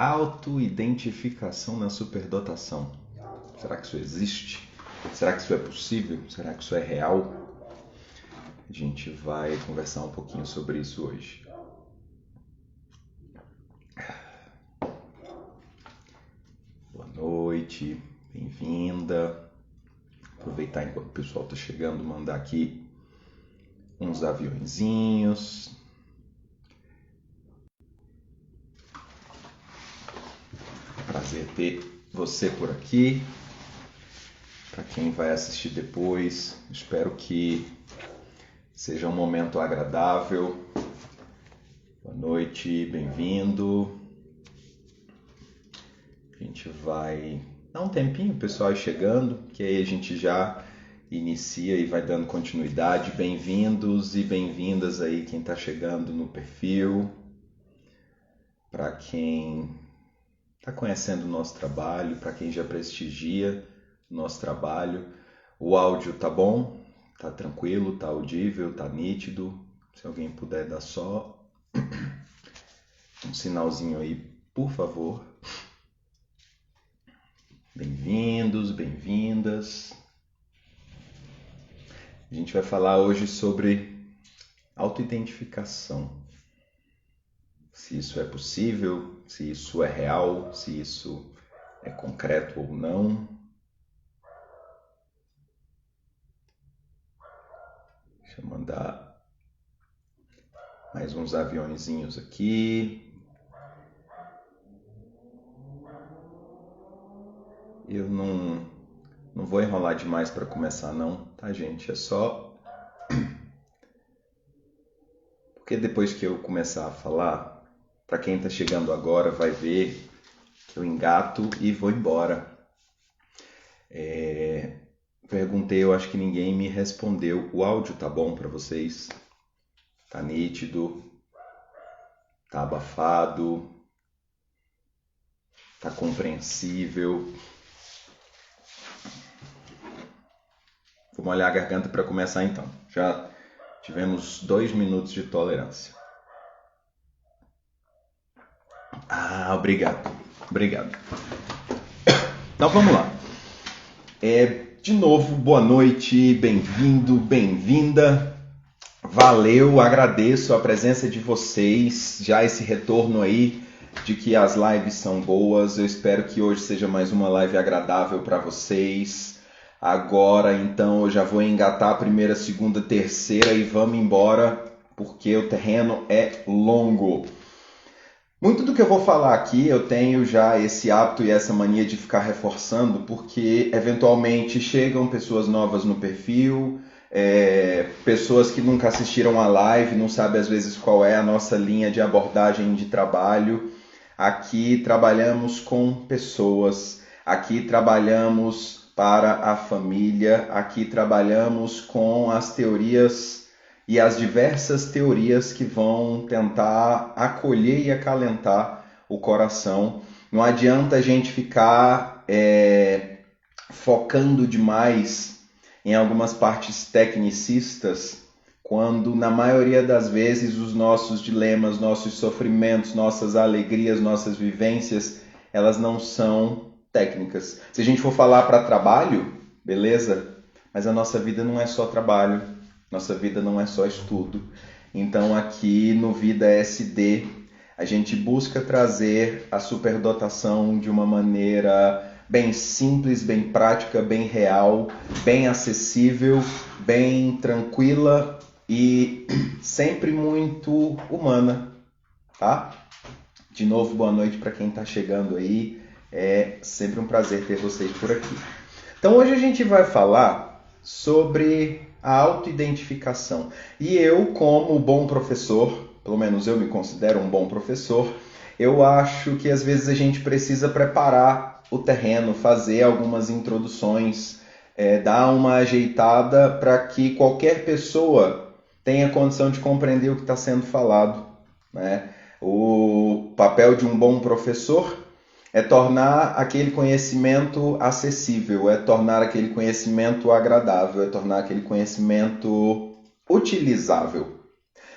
Autoidentificação na superdotação. Será que isso existe? Será que isso é possível? Será que isso é real? A gente vai conversar um pouquinho sobre isso hoje. Boa noite, bem-vinda. Aproveitar enquanto o pessoal está chegando, mandar aqui uns aviõezinhos. Prazer ter você por aqui. Para quem vai assistir depois, espero que seja um momento agradável. Boa noite, bem-vindo. A gente vai dar um tempinho, o pessoal chegando, que aí a gente já inicia e vai dando continuidade. Bem-vindos e bem-vindas aí quem está chegando no perfil. Para quem está conhecendo o nosso trabalho, para quem já prestigia o nosso trabalho. O áudio tá bom? Tá tranquilo? Tá audível? Tá nítido? Se alguém puder dar só um sinalzinho aí, por favor. Bem-vindos, bem-vindas. A gente vai falar hoje sobre autoidentificação. Se isso é possível, se isso é real, se isso é concreto ou não. Deixa eu mandar mais uns aviõezinhos aqui. Eu não vou enrolar demais para começar não, tá, gente? É só porque depois que eu começar a falar, para quem está chegando agora vai ver que eu engato e vou embora. Perguntei, eu acho que ninguém me respondeu. O áudio tá bom para vocês? Tá nítido? Tá abafado? Tá compreensível? Vou molhar a garganta para começar então. Já tivemos 2 minutos de tolerância. Obrigado. Então vamos lá. De novo, boa noite, bem-vindo, bem-vinda. Valeu, agradeço a presença de vocês, já esse retorno aí de que as lives são boas. Eu espero que hoje seja mais uma live agradável para vocês. Agora, então, eu já vou engatar a primeira, segunda, terceira e vamos embora, porque o terreno é longo. Muito do que eu vou falar aqui, eu tenho já esse hábito e essa mania de ficar reforçando, porque eventualmente chegam pessoas novas no perfil, pessoas que nunca assistiram a live, não sabem às vezes qual é a nossa linha de abordagem de trabalho. Aqui trabalhamos com pessoas, aqui trabalhamos para a família, aqui trabalhamos com as teorias e as diversas teorias que vão tentar acolher e acalentar o coração. Não adianta a gente ficar focando demais em algumas partes tecnicistas, quando na maioria das vezes os nossos dilemas, nossos sofrimentos, nossas alegrias, nossas vivências, elas não são técnicas. Se a gente for falar para trabalho, beleza, mas a nossa vida não é só trabalho. Nossa vida não é só estudo. Então aqui no Vida SD a gente busca trazer a superdotação de uma maneira bem simples, bem prática, bem real, bem acessível, bem tranquila e sempre muito humana, tá? De novo, boa noite para quem está chegando aí. É sempre um prazer ter vocês por aqui. Então hoje a gente vai falar sobre a autoidentificação. E eu, como bom professor, pelo menos eu me considero um bom professor, eu acho que às vezes a gente precisa preparar o terreno, fazer algumas introduções, dar uma ajeitada para que qualquer pessoa tenha condição de compreender o que está sendo falado, né? O papel de um bom professor é tornar aquele conhecimento acessível, é tornar aquele conhecimento agradável, é tornar aquele conhecimento utilizável.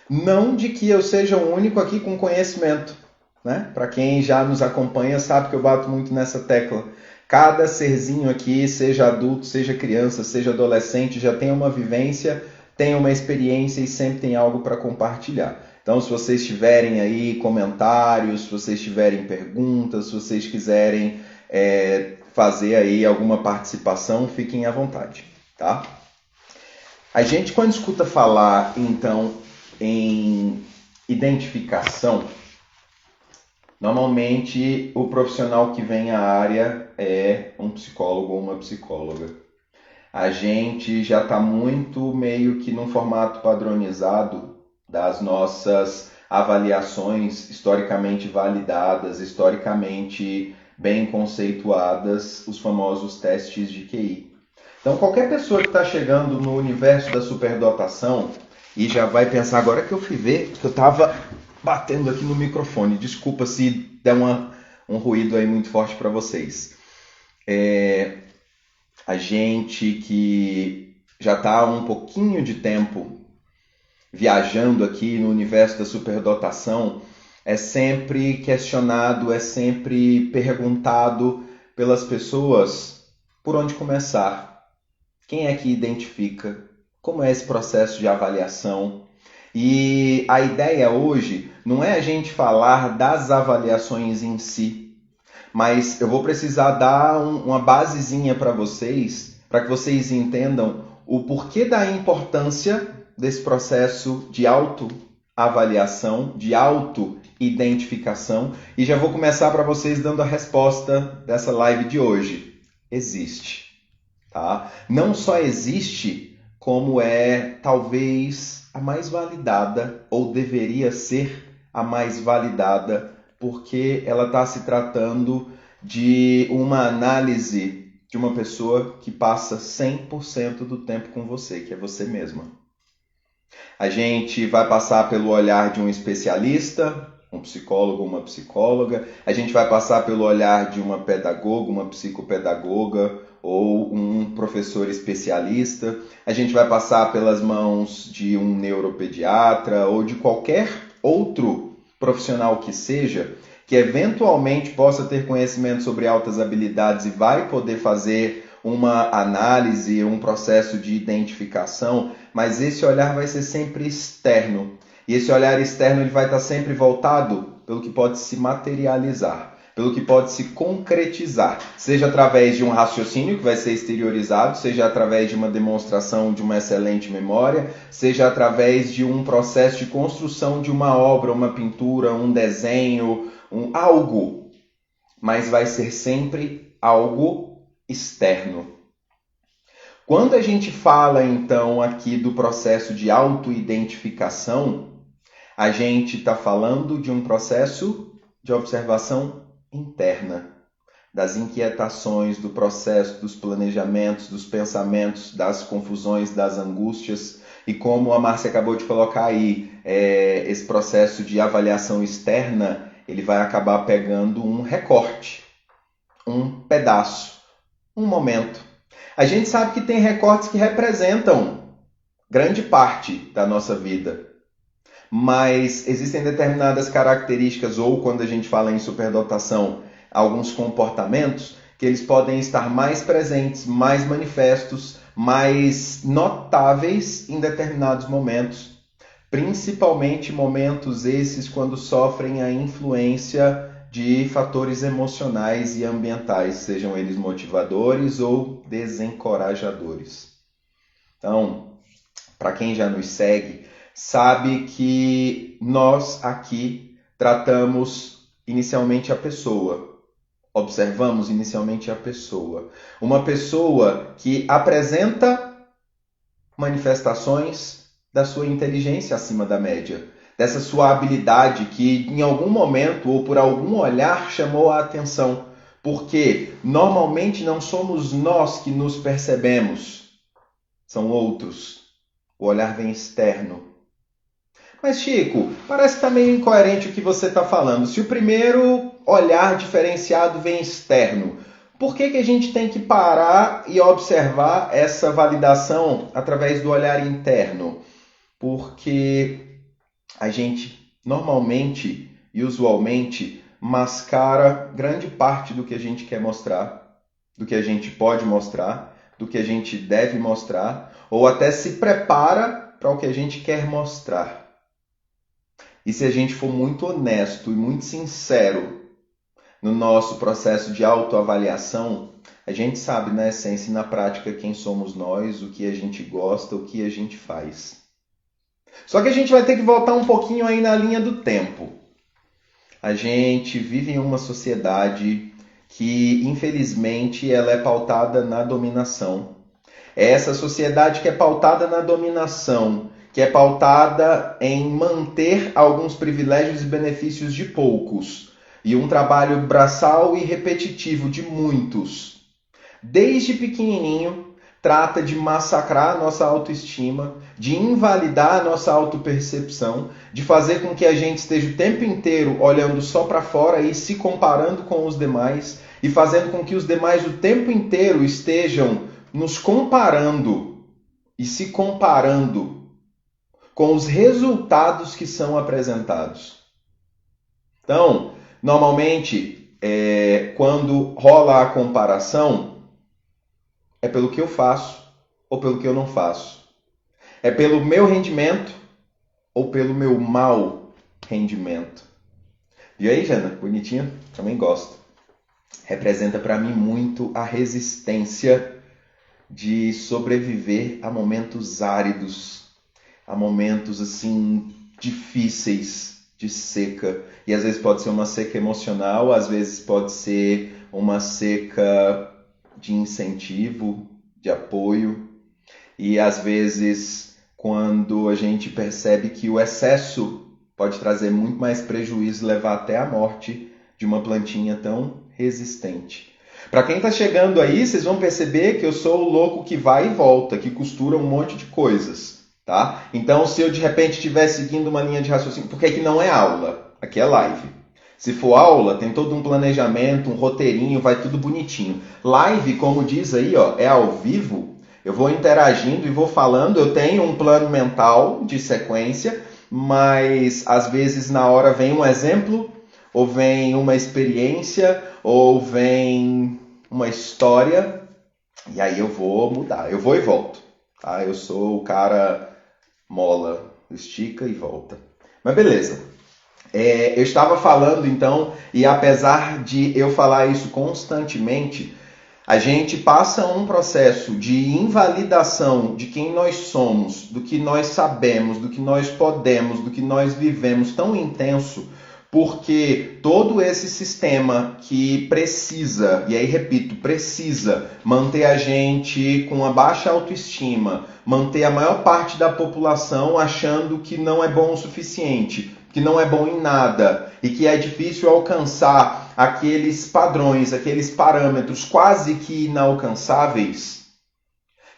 Não de que eu seja o único aqui com conhecimento, né? Para quem já nos acompanha sabe que eu bato muito nessa tecla. Cada serzinho aqui, seja adulto, seja criança, seja adolescente, já tem uma vivência, tem uma experiência e sempre tem algo para compartilhar. Então, se vocês tiverem aí comentários, se vocês tiverem perguntas, se vocês quiserem fazer aí alguma participação, fiquem à vontade, tá? A gente, quando escuta falar, então, em identificação, normalmente o profissional que vem à área é um psicólogo ou uma psicóloga. A gente já está muito meio que num formato padronizado das nossas avaliações historicamente validadas, historicamente bem conceituadas, os famosos testes de QI. Então, qualquer pessoa que está chegando no universo da superdotação e já vai pensar, agora que eu fui ver, que eu estava batendo aqui no microfone, desculpa se der um ruído aí muito forte para vocês. A gente que já está há um pouquinho de tempo viajando aqui no universo da superdotação, é sempre questionado, é sempre perguntado pelas pessoas por onde começar. Quem é que identifica? Como é esse processo de avaliação? E a ideia hoje não é a gente falar das avaliações em si, mas eu vou precisar dar uma basezinha para vocês, para que vocês entendam o porquê da importância desse processo de autoavaliação, de autoidentificação, e já vou começar para vocês dando a resposta dessa live de hoje. Existe. Tá? Não só existe, como é talvez a mais validada, ou deveria ser a mais validada, porque ela está se tratando de uma análise de uma pessoa que passa 100% do tempo com você, que é você mesma. A gente vai passar pelo olhar de um especialista, um psicólogo, uma psicóloga, a gente vai passar pelo olhar de uma pedagoga, uma psicopedagoga, ou um professor especialista, a gente vai passar pelas mãos de um neuropediatra ou de qualquer outro profissional que seja, que eventualmente possa ter conhecimento sobre altas habilidades e vai poder fazer uma análise, um processo de identificação, mas esse olhar vai ser sempre externo. E esse olhar externo ele vai estar sempre voltado pelo que pode se materializar, pelo que pode se concretizar, seja através de um raciocínio que vai ser exteriorizado, seja através de uma demonstração de uma excelente memória, seja através de um processo de construção de uma obra, uma pintura, um desenho, algo, mas vai ser sempre algo externo. Quando a gente fala, então, aqui do processo de autoidentificação, a gente está falando de um processo de observação interna, das inquietações, do processo, dos planejamentos, dos pensamentos, das confusões, das angústias, e como a Márcia acabou de colocar aí, esse processo de avaliação externa, ele vai acabar pegando um recorte, um pedaço, um momento. A gente sabe que tem recortes que representam grande parte da nossa vida, mas existem determinadas características, ou quando a gente fala em superdotação, alguns comportamentos que eles podem estar mais presentes, mais manifestos, mais notáveis em determinados momentos, principalmente momentos esses quando sofrem a influência de fatores emocionais e ambientais, sejam eles motivadores ou desencorajadores. Então, para quem já nos segue, sabe que nós aqui tratamos inicialmente a pessoa, observamos inicialmente a pessoa. Uma pessoa que apresenta manifestações da sua inteligência acima da média, dessa sua habilidade que em algum momento ou por algum olhar chamou a atenção, porque normalmente não somos nós que nos percebemos, são outros. O olhar vem externo. Mas, Chico, parece que está meio incoerente o que você está falando. Se o primeiro olhar diferenciado vem externo, por que a gente tem que parar e observar essa validação através do olhar interno? Porque a gente normalmente e usualmente mascara grande parte do que a gente quer mostrar, do que a gente pode mostrar, do que a gente deve mostrar, ou até se prepara para o que a gente quer mostrar. E se a gente for muito honesto e muito sincero no nosso processo de autoavaliação, a gente sabe na essência e na prática quem somos nós, o que a gente gosta, o que a gente faz. Só que a gente vai ter que voltar um pouquinho aí na linha do tempo. A gente vive em uma sociedade que, infelizmente, ela é pautada na dominação. É essa sociedade que é pautada na dominação, que é pautada em manter alguns privilégios e benefícios de poucos, e um trabalho braçal e repetitivo de muitos. Desde pequenininho, trata de massacrar a nossa autoestima, de invalidar a nossa autopercepção, de fazer com que a gente esteja o tempo inteiro olhando só para fora e se comparando com os demais, e fazendo com que os demais o tempo inteiro estejam nos comparando e se comparando com os resultados que são apresentados. Então, normalmente, quando rola a comparação, é pelo que eu faço ou pelo que eu não faço. É pelo meu rendimento ou pelo meu mau rendimento. E aí, Jana? Bonitinho? Também gosto. Representa para mim muito a resistência de sobreviver a momentos áridos, a momentos assim difíceis de seca. E às vezes pode ser uma seca emocional, às vezes pode ser uma seca de incentivo, de apoio. E às vezes, quando a gente percebe que o excesso pode trazer muito mais prejuízo, levar até a morte de uma plantinha tão resistente. Para quem está chegando aí, vocês vão perceber que eu sou o louco que vai e volta, que costura um monte de coisas, tá? Então, se eu de repente estiver seguindo uma linha de raciocínio, porque aqui não é aula, aqui é live. Se for aula, tem todo um planejamento, um roteirinho, vai tudo bonitinho. Live, como diz aí, ó, é ao vivo. Eu vou interagindo e vou falando, eu tenho um plano mental de sequência, mas às vezes na hora vem um exemplo, ou vem uma experiência, ou vem uma história, e aí eu vou mudar, eu vou e volto. Tá? Eu sou o cara mola, estica e volta. Mas beleza. Eu estava falando então, e apesar de eu falar isso constantemente, a gente passa um processo de invalidação de quem nós somos, do que nós sabemos, do que nós podemos, do que nós vivemos tão intenso, porque todo esse sistema que precisa, e aí repito, precisa manter a gente com uma baixa autoestima, manter a maior parte da população achando que não é bom o suficiente, que não é bom em nada e que é difícil alcançar aqueles padrões, aqueles parâmetros quase que inalcançáveis,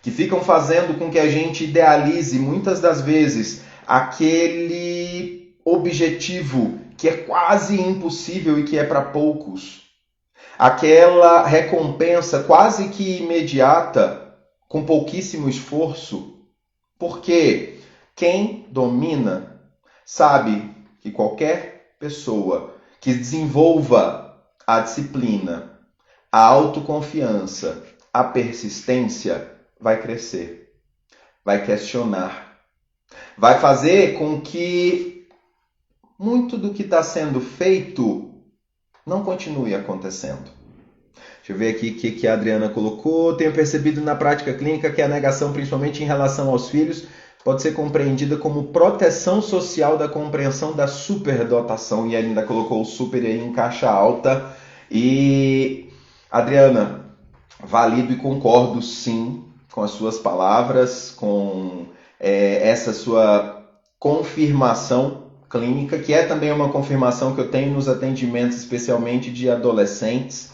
que ficam fazendo com que a gente idealize muitas das vezes aquele objetivo que é quase impossível e que é para poucos. Aquela recompensa quase que imediata, com pouquíssimo esforço, porque quem domina sabe que qualquer pessoa que desenvolva a disciplina, a autoconfiança, a persistência, vai crescer, vai questionar, vai fazer com que muito do que está sendo feito não continue acontecendo. Deixa eu ver aqui o que a Adriana colocou. Tenho percebido na prática clínica que a negação, principalmente em relação aos filhos, pode ser compreendida como proteção social da compreensão da superdotação. E ainda colocou o super aí em caixa alta. E, Adriana, valido e concordo sim com as suas palavras, com essa sua confirmação clínica, que é também uma confirmação que eu tenho nos atendimentos, especialmente de adolescentes,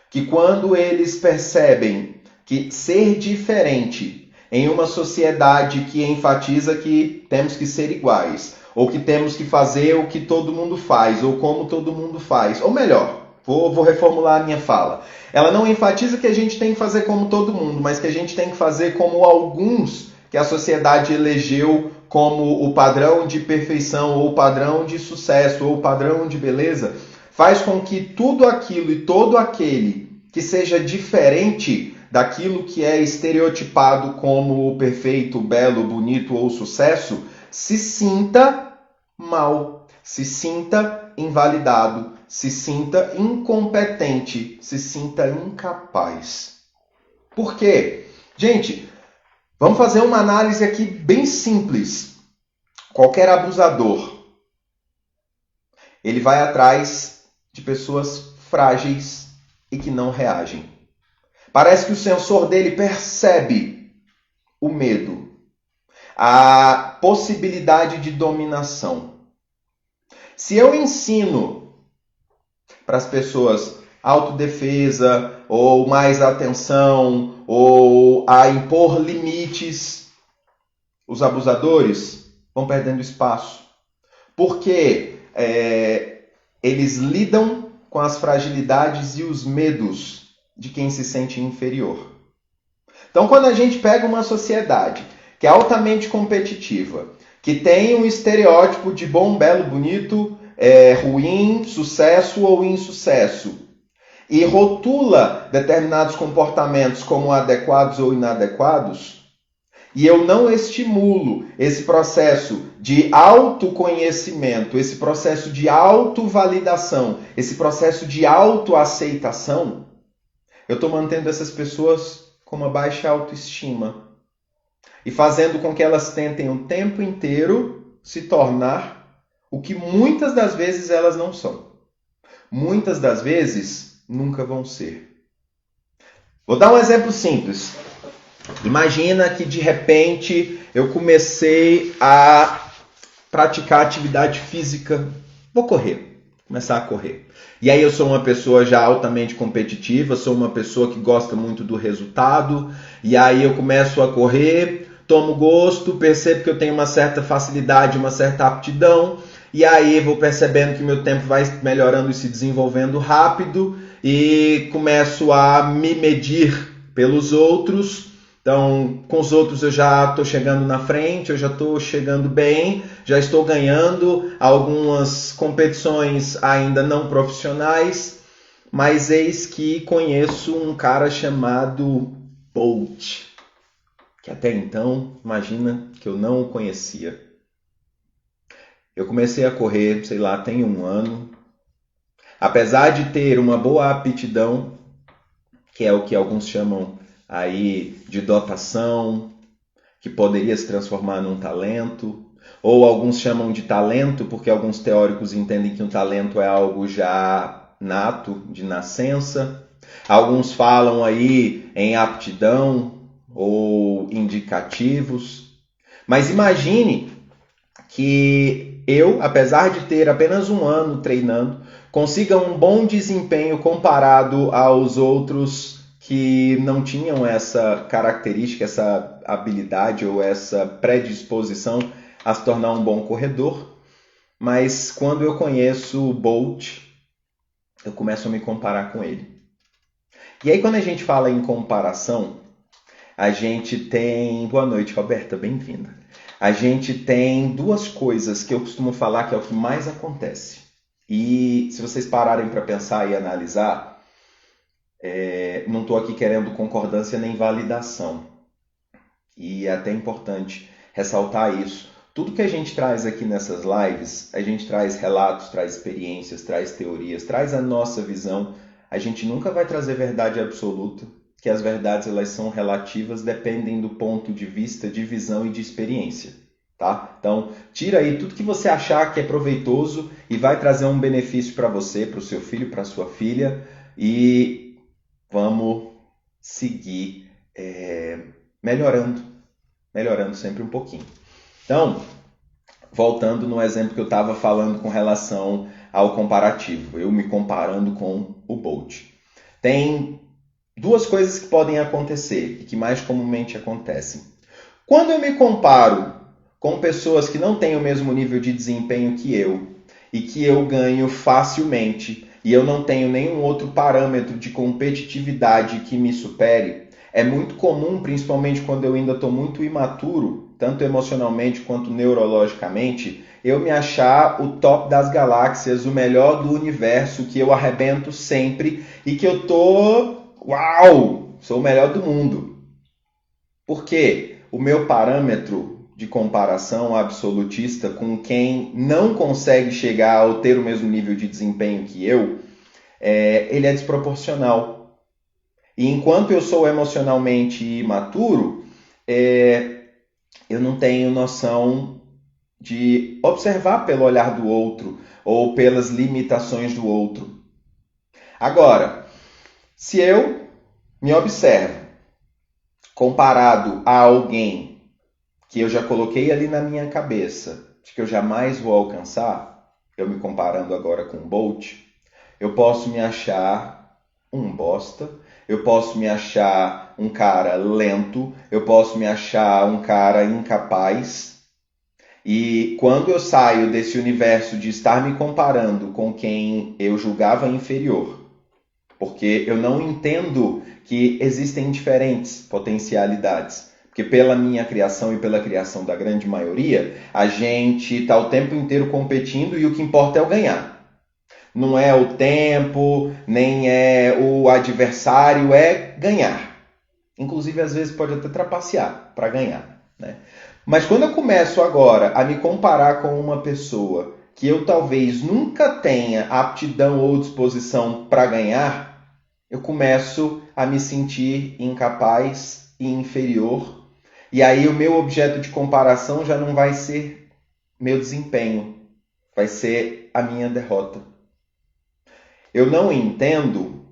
que quando eles percebem que ser diferente em uma sociedade que enfatiza que temos que ser iguais, ou que temos que fazer o que todo mundo faz, ou como todo mundo faz, ou melhor, vou reformular a minha fala. Ela não enfatiza que a gente tem que fazer como todo mundo, mas que a gente tem que fazer como alguns que a sociedade elegeu como o padrão de perfeição, ou o padrão de sucesso, ou o padrão de beleza, faz com que tudo aquilo e todo aquele que seja diferente daquilo que é estereotipado como o perfeito, belo, bonito ou sucesso, se sinta mal, se sinta invalidado, se sinta incompetente, se sinta incapaz. Por quê? Gente, vamos fazer uma análise aqui bem simples. Qualquer abusador, ele vai atrás de pessoas frágeis e que não reagem. Parece que o sensor dele percebe o medo, a possibilidade de dominação. Se eu ensino para as pessoas autodefesa, ou mais atenção, ou a impor limites, os abusadores vão perdendo espaço. Porque eles lidam com as fragilidades e os medos de quem se sente inferior. Então, quando a gente pega uma sociedade que é altamente competitiva, que tem um estereótipo de bom, belo, bonito, ruim, sucesso ou insucesso, e rotula determinados comportamentos como adequados ou inadequados, e eu não estimulo esse processo de autoconhecimento, esse processo de autovalidação, esse processo de autoaceitação, eu estou mantendo essas pessoas com uma baixa autoestima e fazendo com que elas tentem o tempo inteiro se tornar o que muitas das vezes elas não são. Muitas das vezes nunca vão ser. Vou dar um exemplo simples. Imagina que de repente eu comecei a praticar atividade física. Vou começar a correr. E aí eu sou uma pessoa já altamente competitiva, sou uma pessoa que gosta muito do resultado, e aí eu começo a correr, tomo gosto, percebo que eu tenho uma certa facilidade, uma certa aptidão, e aí vou percebendo que meu tempo vai melhorando e se desenvolvendo rápido, e começo a me medir pelos outros. Então, com os outros eu já estou chegando na frente, eu já estou chegando bem, já estou ganhando algumas competições ainda não profissionais, mas eis que conheço um cara chamado Bolt, que até então, imagina que eu não o conhecia. Eu comecei a correr, sei lá, tem 1 ano. Apesar de ter uma boa aptidão, que é o que alguns chamam aí de dotação, que poderia se transformar num talento, ou alguns chamam de talento, porque alguns teóricos entendem que um talento é algo já nato, de nascença. Alguns falam aí em aptidão ou indicativos. Mas imagine que eu, apesar de ter apenas 1 ano treinando, consiga um bom desempenho comparado aos outros que não tinham essa característica, essa habilidade ou essa predisposição a se tornar um bom corredor. Mas quando eu conheço o Bolt, eu começo a me comparar com ele. E aí quando a gente fala em comparação, a gente tem... Boa noite, Roberta, bem-vinda. A gente tem 2 coisas que eu costumo falar que é o que mais acontece. E se vocês pararem para pensar e analisar, não estou aqui querendo concordância nem validação. E é até importante ressaltar isso. Tudo que a gente traz aqui nessas lives, a gente traz relatos, traz experiências, traz teorias, traz a nossa visão. A gente nunca vai trazer verdade absoluta, que as verdades elas são relativas, dependem do ponto de vista, de visão e de experiência. Tá? Então, tira aí tudo que você achar que é proveitoso e vai trazer um benefício para você, para o seu filho, para a sua filha, e vamos seguir melhorando sempre um pouquinho. Então, voltando no exemplo que eu estava falando com relação ao comparativo, eu me comparando com o Bolt. Tem 2 coisas que podem acontecer e que mais comumente acontecem. Quando eu me comparo com pessoas que não têm o mesmo nível de desempenho que eu e que eu ganho facilmente e eu não tenho nenhum outro parâmetro de competitividade que me supere, é muito comum, principalmente quando eu ainda estou muito imaturo, tanto emocionalmente quanto neurologicamente, eu me achar o top das galáxias, o melhor do universo, que eu arrebento sempre e que eu tô, uau, sou o melhor do mundo. Por quê? O meu parâmetro de comparação absolutista com quem não consegue chegar ou ter o mesmo nível de desempenho que eu, ele é desproporcional. E enquanto eu sou emocionalmente imaturo, eu não tenho noção de observar pelo olhar do outro ou pelas limitações do outro. Agora, se eu me observo comparado a alguém que eu já coloquei ali na minha cabeça, de que eu jamais vou alcançar, eu me comparando agora com o Bolt, eu posso me achar um bosta, eu posso me achar um cara lento, eu posso me achar um cara incapaz. E quando eu saio desse universo de estar me comparando com quem eu julgava inferior, porque eu não entendo que existem diferentes potencialidades, porque pela minha criação e pela criação da grande maioria, a gente está o tempo inteiro competindo e o que importa é o ganhar. Não é o tempo, nem é o adversário, é ganhar. Inclusive, às vezes, pode até trapacear para ganhar, né? Mas quando eu começo agora a me comparar com uma pessoa que eu talvez nunca tenha aptidão ou disposição para ganhar, eu começo a me sentir incapaz e inferior. E aí o meu objeto de comparação já não vai ser meu desempenho, vai ser a minha derrota. Eu não entendo,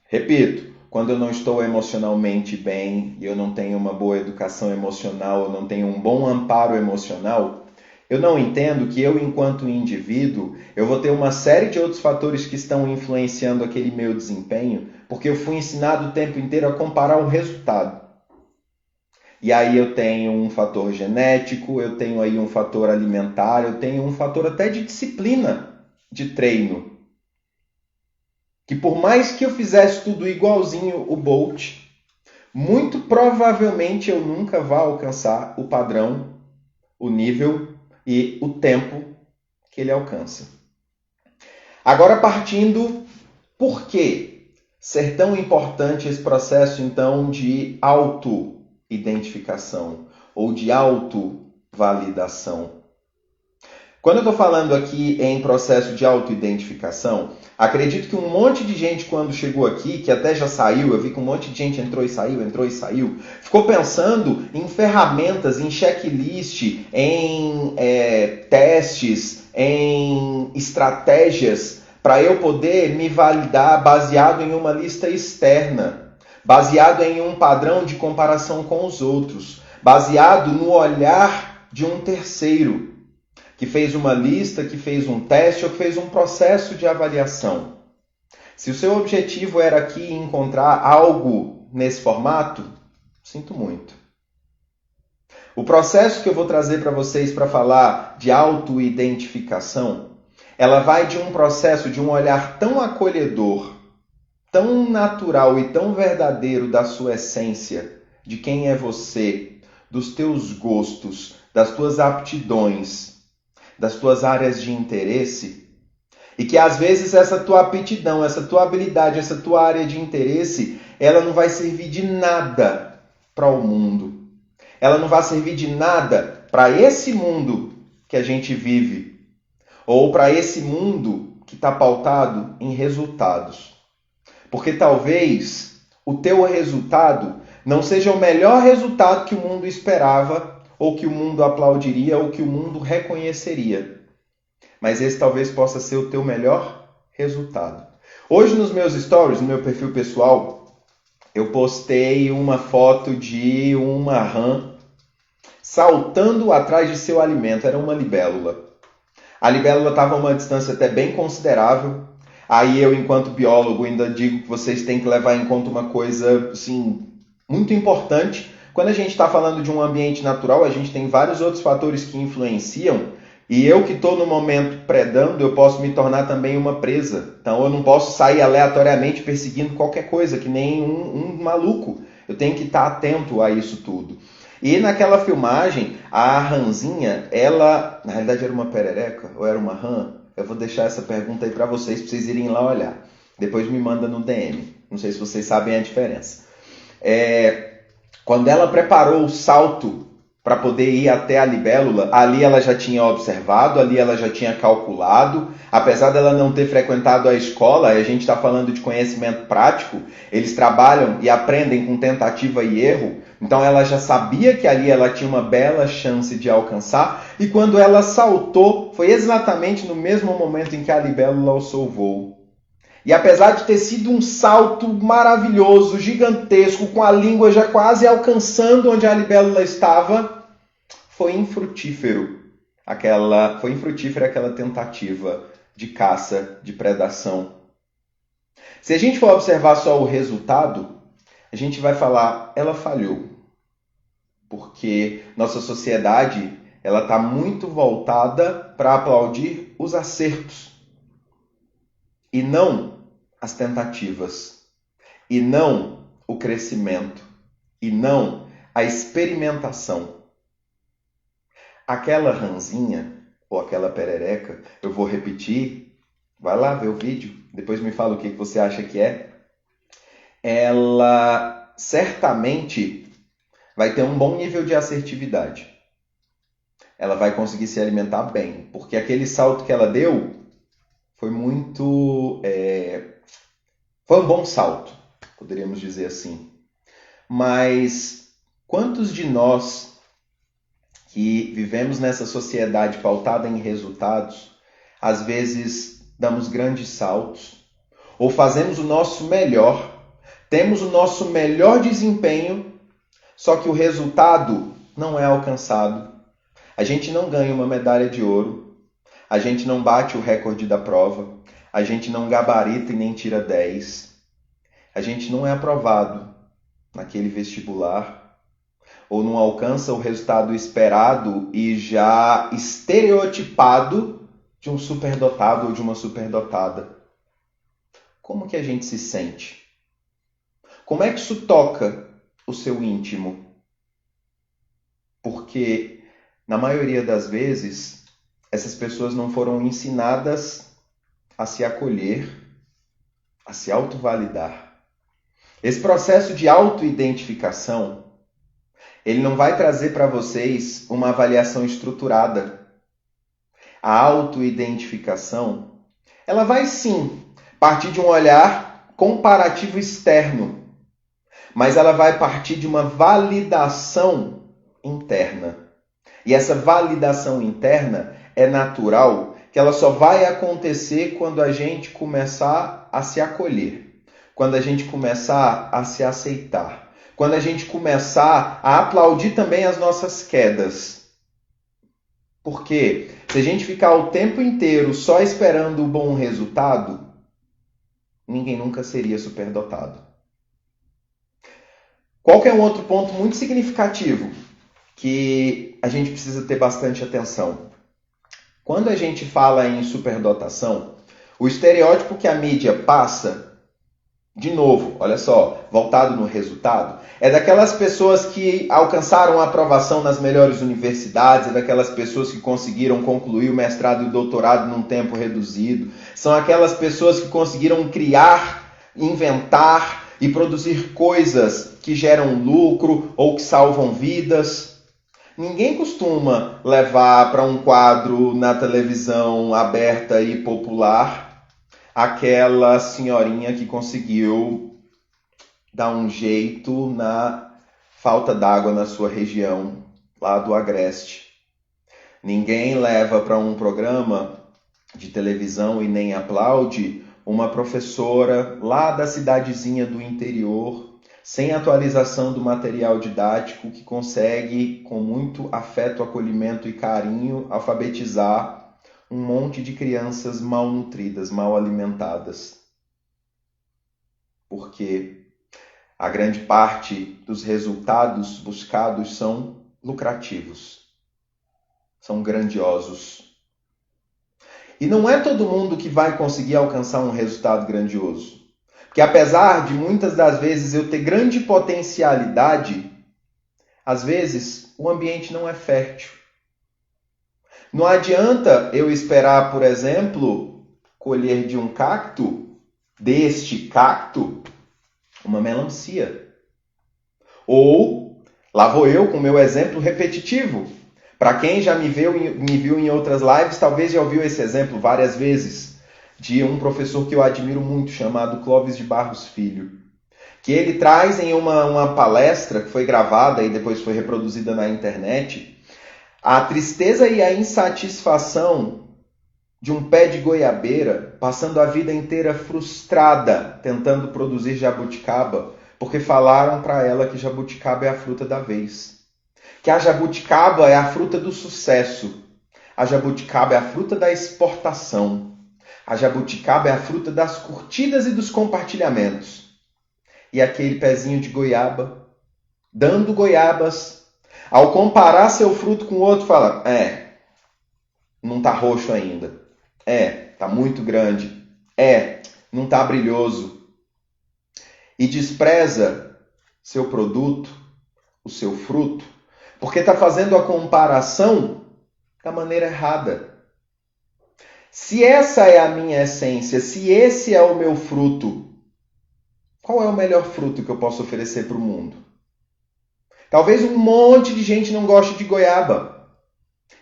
repito, quando eu não estou emocionalmente bem e eu não tenho uma boa educação emocional, eu não tenho um bom amparo emocional, eu não entendo que eu, enquanto indivíduo, eu vou ter uma série de outros fatores que estão influenciando aquele meu desempenho, porque eu fui ensinado o tempo inteiro a comparar o resultado. E aí eu tenho um fator genético, eu tenho aí um fator alimentar, eu tenho um fator até de disciplina de treino. Que por mais que eu fizesse tudo igualzinho o Bolt, muito provavelmente eu nunca vá alcançar o padrão, o nível e o tempo que ele alcança. Agora partindo, por que ser tão importante esse processo então de auto-identificação ou de auto-validação? Quando eu estou falando aqui em processo de auto-identificação, acredito que um monte de gente quando chegou aqui, que até já saiu, eu vi que um monte de gente entrou e saiu, ficou pensando em ferramentas, em checklist, em testes, em estratégias para eu poder me validar baseado em uma lista externa, baseado em um padrão de comparação com os outros, baseado no olhar de um terceiro, que fez uma lista, que fez um teste ou que fez um processo de avaliação. Se o seu objetivo era aqui encontrar algo nesse formato, sinto muito. O processo que eu vou trazer para vocês para falar de auto-identificação, ela vai de um processo, de um olhar tão acolhedor, tão natural e tão verdadeiro da sua essência, de quem é você, dos teus gostos, das tuas aptidões, das tuas áreas de interesse, e que às vezes essa tua aptidão, essa tua habilidade, essa tua área de interesse, ela não vai servir de nada para o mundo. Ela não vai servir de nada para esse mundo que a gente vive, ou para esse mundo que está pautado em resultados. Porque talvez o teu resultado não seja o melhor resultado que o mundo esperava, ou que o mundo aplaudiria, ou que o mundo reconheceria. Mas esse talvez possa ser o teu melhor resultado. Hoje nos meus stories, no meu perfil pessoal, eu postei uma foto de uma rã saltando atrás de seu alimento. Era uma libélula. A libélula estava a uma distância até bem considerável. Aí eu, enquanto biólogo, ainda digo que vocês têm que levar em conta uma coisa assim, muito importante. Quando a gente está falando de um ambiente natural, a gente tem vários outros fatores que influenciam. E eu que estou no momento predando, eu posso me tornar também uma presa. Então eu não posso sair aleatoriamente perseguindo qualquer coisa, que nem um maluco. Eu tenho que estar atento a isso tudo. E naquela filmagem, a rãzinha, ela, na realidade era uma perereca ou era uma rã? Eu vou deixar essa pergunta aí para vocês irem lá olhar. Depois me manda no DM. Não sei se vocês sabem a diferença. Quando ela preparou o salto para poder ir até a libélula, ali ela já tinha observado, ali ela já tinha calculado. Apesar dela não ter frequentado a escola, a gente está falando de conhecimento prático, eles trabalham e aprendem com tentativa e erro, então ela já sabia que ali ela tinha uma bela chance de alcançar, e quando ela saltou, foi exatamente no mesmo momento em que a libélula alçou o voo. E apesar de ter sido um salto maravilhoso, gigantesco, com a língua já quase alcançando onde a libélula estava, foi infrutífera aquela tentativa de caça, de predação. Se a gente for observar só o resultado, a gente vai falar, ela falhou. Porque nossa sociedade ela está muito voltada para aplaudir os acertos. E não as tentativas, e não o crescimento, e não a experimentação. Aquela rãzinha, ou aquela perereca, eu vou repetir, vai lá ver o vídeo, depois me fala o que você acha que é. Ela certamente vai ter um bom nível de assertividade. Ela vai conseguir se alimentar bem, porque aquele salto que ela deu foi foi um bom salto, poderíamos dizer assim. Mas quantos de nós que vivemos nessa sociedade pautada em resultados, às vezes damos grandes saltos, ou fazemos o nosso melhor, temos o nosso melhor desempenho, só que o resultado não é alcançado. A gente não ganha uma medalha de ouro, a gente não bate o recorde da prova, a gente não gabarita e nem tira 10, a gente não é aprovado naquele vestibular, ou não alcança o resultado esperado e já estereotipado de um superdotado ou de uma superdotada. Como que a gente se sente? Como é que isso toca o seu íntimo? Porque, na maioria das vezes, essas pessoas não foram ensinadas a se acolher, a se autovalidar. Esse processo de autoidentificação, ele não vai trazer para vocês uma avaliação estruturada. A autoidentificação, ela vai sim partir de um olhar comparativo externo, mas ela vai partir de uma validação interna. E essa validação interna é natural, que ela só vai acontecer quando a gente começar a se acolher, quando a gente começar a se aceitar, quando a gente começar a aplaudir também as nossas quedas. Porque se a gente ficar o tempo inteiro só esperando o bom resultado, ninguém nunca seria superdotado. Qual que é um outro ponto muito significativo que a gente precisa ter bastante atenção? Quando a gente fala em superdotação, o estereótipo que a mídia passa, de novo, olha só, voltado no resultado, é daquelas pessoas que alcançaram a aprovação nas melhores universidades, é daquelas pessoas que conseguiram concluir o mestrado e o doutorado num tempo reduzido, são aquelas pessoas que conseguiram criar, inventar e produzir coisas que geram lucro ou que salvam vidas. Ninguém costuma levar para um quadro na televisão aberta e popular aquela senhorinha que conseguiu dar um jeito na falta d'água na sua região, lá do Agreste. Ninguém leva para um programa de televisão e nem aplaude uma professora lá da cidadezinha do interior, sem atualização do material didático, que consegue, com muito afeto, acolhimento e carinho, alfabetizar um monte de crianças malnutridas, mal alimentadas. Porque a grande parte dos resultados buscados são lucrativos, são grandiosos. E não é todo mundo que vai conseguir alcançar um resultado grandioso. Porque apesar de muitas das vezes eu ter grande potencialidade, Às vezes, o ambiente não é fértil. Não adianta eu esperar, por exemplo, colher de um cacto, deste cacto, uma melancia. Ou, lá vou eu com o meu exemplo repetitivo. Para quem já me viu em outras lives, talvez já ouviu esse exemplo várias vezes, de um professor que eu admiro muito, chamado Clóvis de Barros Filho, que ele traz em uma palestra que foi gravada e depois foi reproduzida na internet, a tristeza e a insatisfação de um pé de goiabeira passando a vida inteira frustrada tentando produzir jabuticaba, porque falaram para ela que jabuticaba é a fruta da vez. Que a jabuticaba é a fruta do sucesso. A jabuticaba é a fruta da exportação. A jabuticaba é a fruta das curtidas e dos compartilhamentos. E aquele pezinho de goiaba, dando goiabas, ao comparar seu fruto com o outro, fala, não tá roxo ainda. Tá muito grande. Não tá brilhoso. E despreza seu produto, o seu fruto, porque está fazendo a comparação da maneira errada. Se essa é a minha essência, se esse é o meu fruto, qual é o melhor fruto que eu posso oferecer para o mundo? Talvez um monte de gente não goste de goiaba.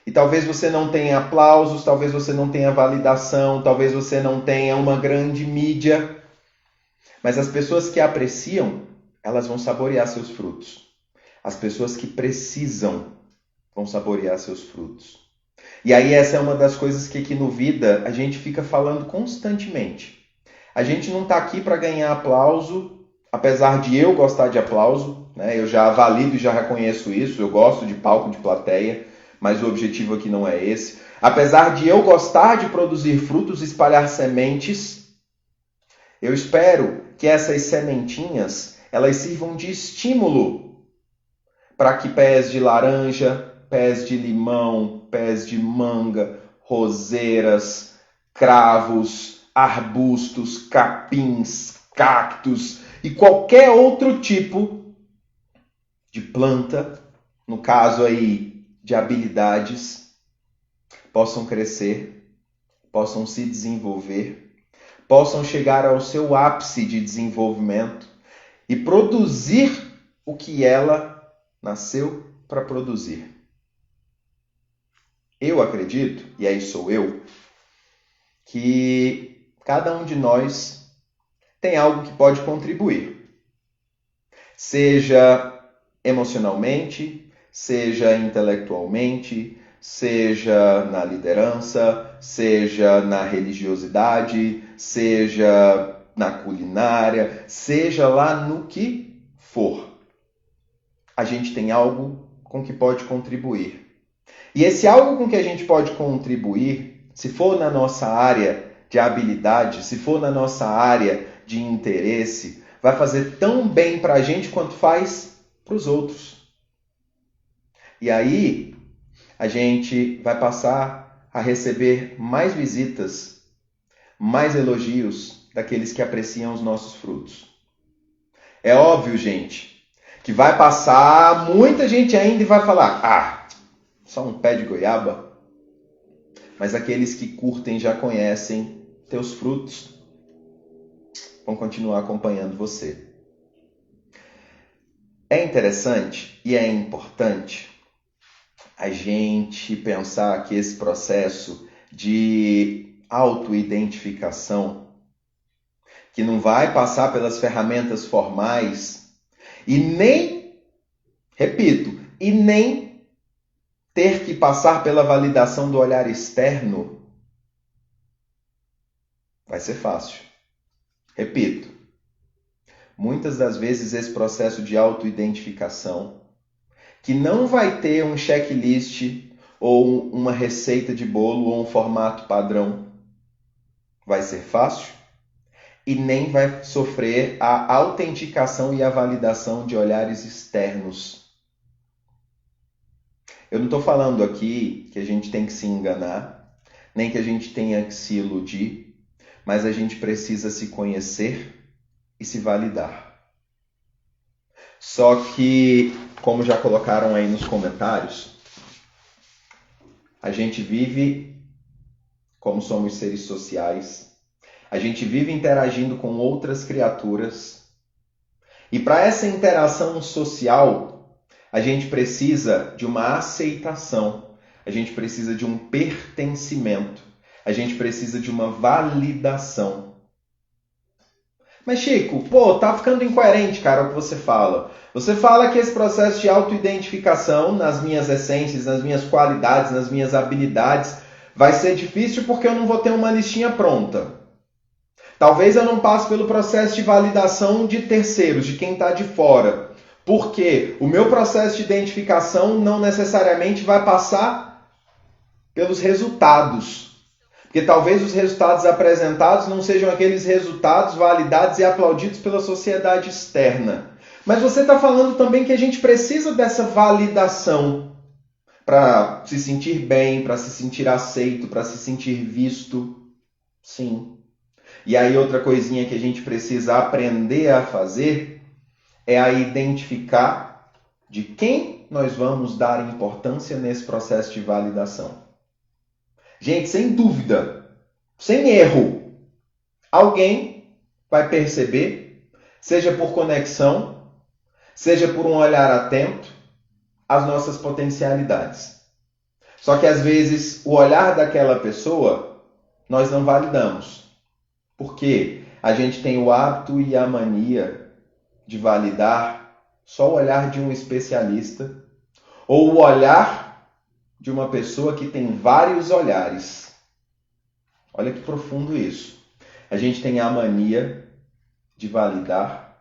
E talvez você não tenha aplausos, talvez você não tenha validação, talvez você não tenha uma grande mídia. Mas as pessoas que apreciam, elas vão saborear seus frutos. As pessoas que precisam vão saborear seus frutos. E aí essa é uma das coisas que aqui no Vida a gente fica falando constantemente. A gente não está aqui para ganhar aplauso, apesar de eu gostar de aplauso, né? Eu já valido e já reconheço isso, eu gosto de palco, de plateia, mas o objetivo aqui não é esse. Apesar de eu gostar de produzir frutos, espalhar sementes, eu espero que essas sementinhas elas sirvam de estímulo para que pés de laranja, pés de limão, pés de manga, roseiras, cravos, arbustos, capins, cactos e qualquer outro tipo de planta, no caso aí de habilidades, possam crescer, possam se desenvolver, possam chegar ao seu ápice de desenvolvimento e produzir o que ela nasceu para produzir. Eu acredito, e aí sou eu, que cada um de nós tem algo que pode contribuir. Seja emocionalmente, seja intelectualmente, seja na liderança, seja na religiosidade, seja na culinária, seja lá no que for. A gente tem algo com que pode contribuir. E esse algo com que a gente pode contribuir, se for na nossa área de habilidade, se for na nossa área de interesse, vai fazer tão bem para a gente quanto faz para os outros. E aí, a gente vai passar a receber mais visitas, mais elogios daqueles que apreciam os nossos frutos. É óbvio, gente, que vai passar muita gente ainda e vai falar, só um pé de goiaba? Mas aqueles que curtem já conhecem teus frutos, vão continuar acompanhando você. É interessante e é importante a gente pensar que esse processo de autoidentificação, que não vai passar pelas ferramentas formais e nem, repito, e nem ter que passar pela validação do olhar externo, vai ser fácil. Repito, muitas das vezes esse processo de autoidentificação, que não vai ter um checklist ou uma receita de bolo ou um formato padrão, vai ser fácil e nem vai sofrer a autenticação e a validação de olhares externos. Eu não estou falando aqui que a gente tem que se enganar, nem que a gente tenha que se iludir, mas a gente precisa se conhecer e se validar. Só que, como já colocaram aí nos comentários, a gente vive como somos seres sociais, a gente vive interagindo com outras criaturas, e para essa interação social, a gente precisa de uma aceitação, a gente precisa de um pertencimento, a gente precisa de uma validação. Mas Chico, tá ficando incoerente, cara, o que você fala. Você fala que esse processo de autoidentificação nas minhas essências, nas minhas qualidades, nas minhas habilidades, vai ser difícil porque eu não vou ter uma listinha pronta. Talvez eu não passe pelo processo de validação de terceiros, de quem está de fora. Porque o meu processo de identificação não necessariamente vai passar pelos resultados. Porque talvez os resultados apresentados não sejam aqueles resultados validados e aplaudidos pela sociedade externa. Mas você está falando também que a gente precisa dessa validação para se sentir bem, para se sentir aceito, para se sentir visto. Sim. E aí outra coisinha que a gente precisa aprender a fazer é a identificar de quem nós vamos dar importância nesse processo de validação. Gente, sem dúvida, sem erro, alguém vai perceber, seja por conexão, seja por um olhar atento, as nossas potencialidades. Só que às vezes o olhar daquela pessoa nós não validamos. Porque a gente tem o hábito e a mania de validar só o olhar de um especialista ou o olhar de uma pessoa que tem vários olhares. Olha que profundo isso. A gente tem a mania de validar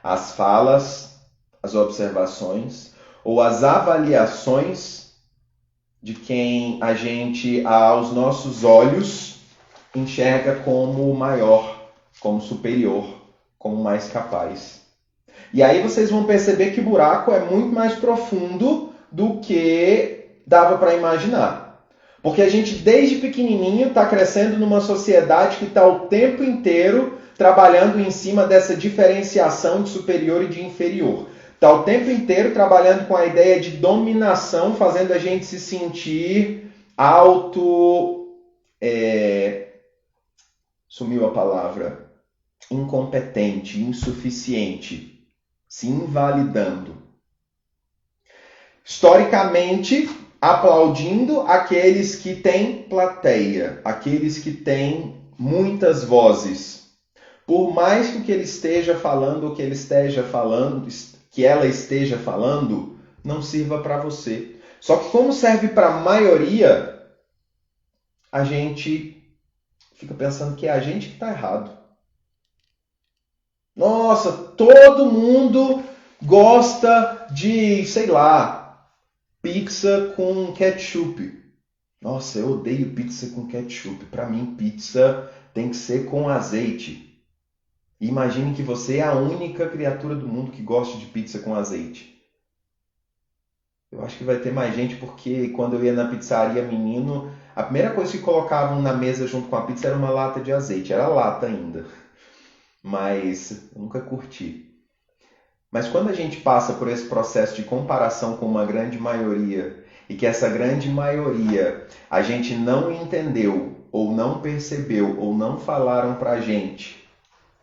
as falas, as observações ou as avaliações de quem a gente, aos nossos olhos, enxerga como maior, como superior, como mais capaz. E aí vocês vão perceber que o buraco é muito mais profundo do que dava para imaginar. Porque a gente, desde pequenininho, está crescendo numa sociedade que está o tempo inteiro trabalhando em cima dessa diferenciação de superior e de inferior. Está o tempo inteiro trabalhando com a ideia de dominação, fazendo a gente se sentir sumiu a palavra, incompetente, insuficiente, se invalidando. Historicamente, aplaudindo aqueles que têm plateia, aqueles que têm muitas vozes. Por mais que o que ele esteja falando, que ela esteja falando, não sirva para você. Só que como serve para a maioria, a gente fica pensando que é a gente que está errado. Nossa, todo mundo gosta de, pizza com ketchup. Nossa, eu odeio pizza com ketchup. Para mim, pizza tem que ser com azeite. Imagine que você é a única criatura do mundo que gosta de pizza com azeite. Eu acho que vai ter mais gente porque quando eu ia na pizzaria menino, a primeira coisa que colocavam na mesa junto com a pizza era uma lata de azeite. Era lata ainda. Mas eu nunca curti. Mas quando a gente passa por esse processo de comparação com uma grande maioria e que essa grande maioria a gente não entendeu ou não percebeu ou não falaram pra gente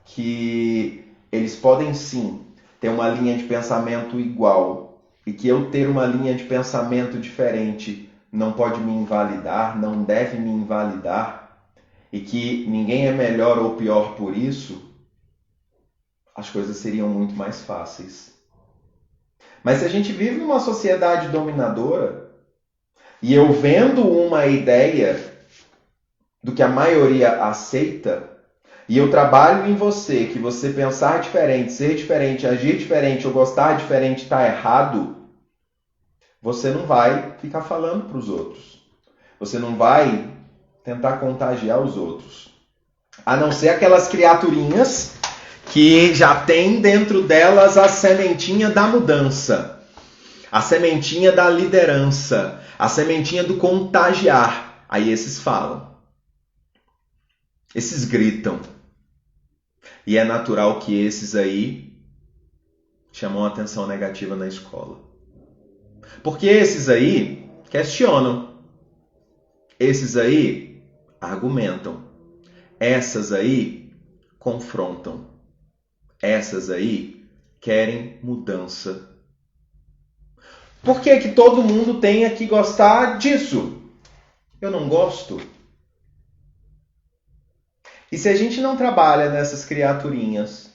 que eles podem sim ter uma linha de pensamento igual e que eu ter uma linha de pensamento diferente não pode me invalidar, não deve me invalidar e que ninguém é melhor ou pior por isso, as coisas seriam muito mais fáceis. Mas se a gente vive numa sociedade dominadora e eu vendo uma ideia do que a maioria aceita e eu trabalho em você, que você pensar diferente, ser diferente, agir diferente ou gostar diferente está errado, você não vai ficar falando para os outros. Você não vai tentar contagiar os outros. A não ser aquelas criaturinhas que já tem dentro delas a sementinha da mudança, a sementinha da liderança, a sementinha do contagiar. Aí esses falam. Esses gritam. E é natural que esses aí chamam atenção negativa na escola. Porque esses aí questionam. Esses aí argumentam. Essas aí confrontam. Essas aí querem mudança. Por que que todo mundo tenha que gostar disso? Eu não gosto. E se a gente não trabalha nessas criaturinhas,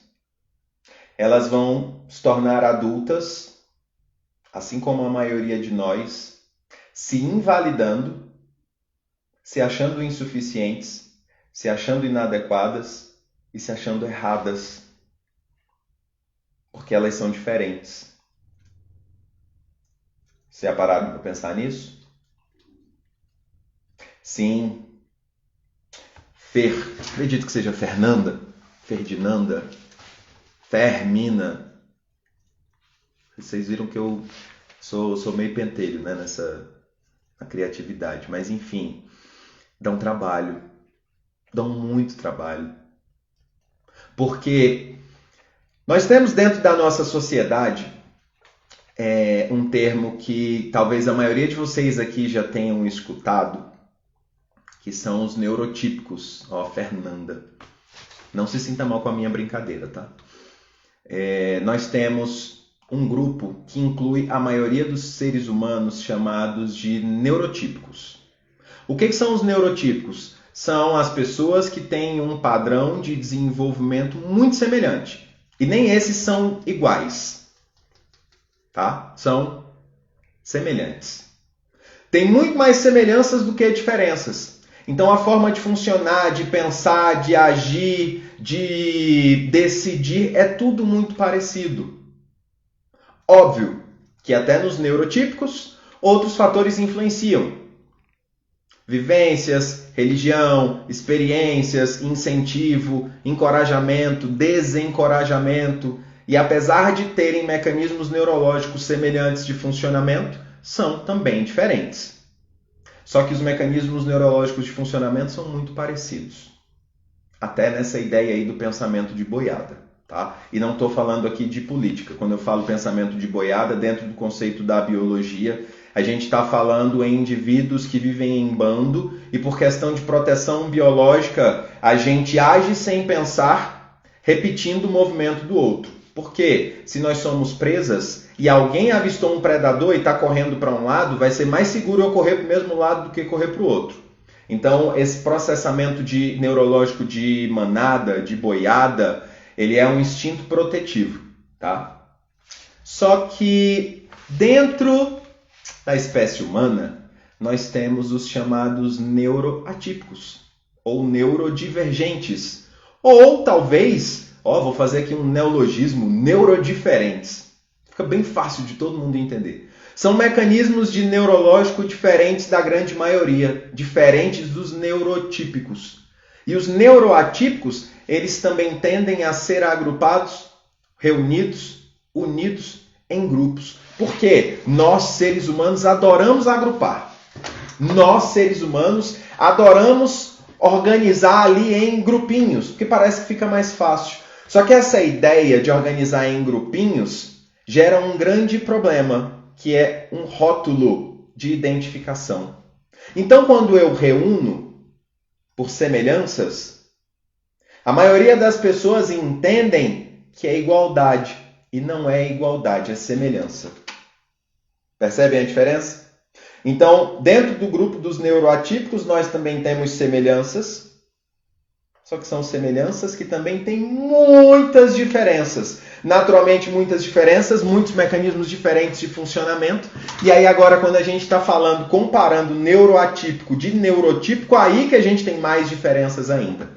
elas vão se tornar adultas, assim como a maioria de nós, se invalidando, se achando insuficientes, se achando inadequadas e se achando erradas. Porque elas são diferentes. Você já pararam para pensar nisso? Sim. Acredito que seja Fernanda, Ferdinanda, Fermina. Vocês viram que eu sou meio pentelho, né, na criatividade. Mas enfim, dão trabalho. Dão muito trabalho. Porque nós temos dentro da nossa sociedade um termo que talvez a maioria de vocês aqui já tenham escutado, que são os neurotípicos. Ó, Fernanda. Não se sinta mal com a minha brincadeira, tá? Nós temos um grupo que inclui a maioria dos seres humanos chamados de neurotípicos. O que são os neurotípicos? São as pessoas que têm um padrão de desenvolvimento muito semelhante. E nem esses são iguais, tá? São semelhantes. Tem muito mais semelhanças do que diferenças. Então a forma de funcionar, de pensar, de agir, de decidir é tudo muito parecido. Óbvio que até nos neurotípicos outros fatores influenciam. Vivências, religião, experiências, incentivo, encorajamento, desencorajamento. E apesar de terem mecanismos neurológicos semelhantes de funcionamento, são também diferentes. Só que os mecanismos neurológicos de funcionamento são muito parecidos. Até nessa ideia aí do pensamento de boiada, tá? E não estou falando aqui de política. Quando eu falo pensamento de boiada, dentro do conceito da biologia, a gente está falando em indivíduos que vivem em bando e por questão de proteção biológica, a gente age sem pensar, repetindo o movimento do outro. Porque se nós somos presas e alguém avistou um predador e está correndo para um lado, vai ser mais seguro eu correr para o mesmo lado do que correr para o outro. Então, esse processamento neurológico de manada, de boiada, ele é um instinto protetivo, tá? Só que dentro da espécie humana, nós temos os chamados neuroatípicos, ou neurodivergentes, ou talvez... vou fazer aqui um neologismo, neurodiferentes. Fica bem fácil de todo mundo entender. São mecanismos de neurológico diferentes da grande maioria, diferentes dos neurotípicos. E os neuroatípicos, eles também tendem a ser agrupados, reunidos, unidos em grupos. Por quê? Nós, seres humanos, adoramos agrupar. Nós, seres humanos, adoramos organizar ali em grupinhos, porque parece que fica mais fácil. Só que essa ideia de organizar em grupinhos gera um grande problema, que é um rótulo de identificação. Então, quando eu reúno por semelhanças, a maioria das pessoas entendem que é igualdade. E não é igualdade, é semelhança. Percebem a diferença? Então, dentro do grupo dos neuroatípicos, nós também temos semelhanças. Só que são semelhanças que também têm muitas diferenças. Naturalmente, muitas diferenças, muitos mecanismos diferentes de funcionamento. E aí agora, quando a gente está falando, comparando neuroatípico de neurotípico, aí que a gente tem mais diferenças ainda.